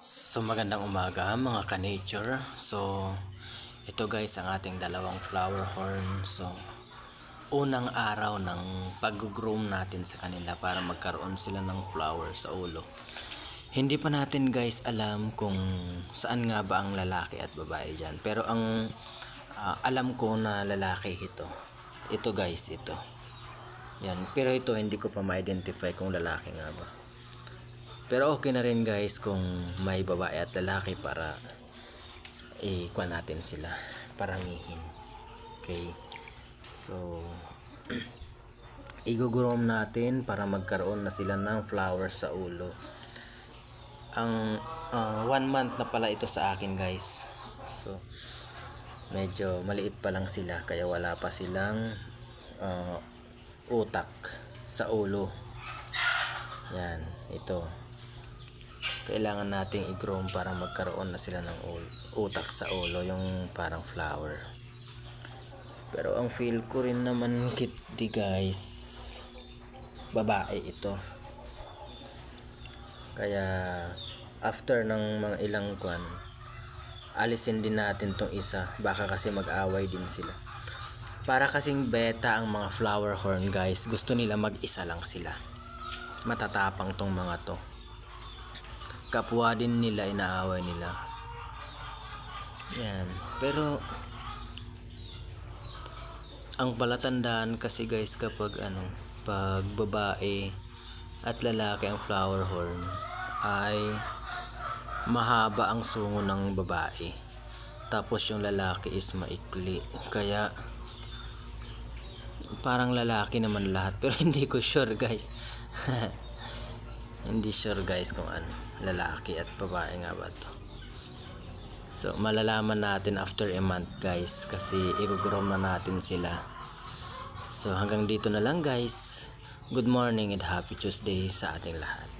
So magandang umaga mga ka-nature. So ito guys ang ating dalawang flower horn. So unang araw ng pag-groom natin sa kanila para magkaroon sila ng flower sa ulo. Hindi pa natin guys alam kung saan nga ba ang lalaki at babae dyan. Pero ang alam ko na lalaki ito. Ito guys, ito. Yan. Pero ito hindi ko pa ma-identify kung lalaki nga ba. Pero okay na rin guys kung may babae at lalaki para ikuha natin sila, paramihin. Okay. So i-groom natin para magkaroon na sila ng flowers sa ulo. Ang 1 month na pala ito sa akin guys. So medyo maliit pa lang sila kaya wala pa silang utak sa ulo. Yan, ito. Kailangan nating i-groom para magkaroon na sila ng utak sa ulo, yung parang flower. Pero ang feel ko rin naman kitty guys, babae ito. Kaya after ng mga ilang kwan, alisin din natin tong isa, baka kasi mag-away din sila. Para kasing beta ang mga flower horn guys, gusto nila mag-isa lang sila. Matatapang tong mga to. Kapwa din nila, inaaway nila. Yan. Pero ang palatandaan kasi guys kapag pag babae at lalaki ang flower horn ay mahaba ang sungo ng babae. Tapos yung lalaki is maikli. Kaya parang lalaki naman lahat pero hindi ko sure guys. Hindi sure guys kung lalaki at babae nga ba to. So malalaman natin after a month guys kasi i-groom na natin sila. So hanggang dito na lang guys. Good morning and happy Tuesday sa ating lahat.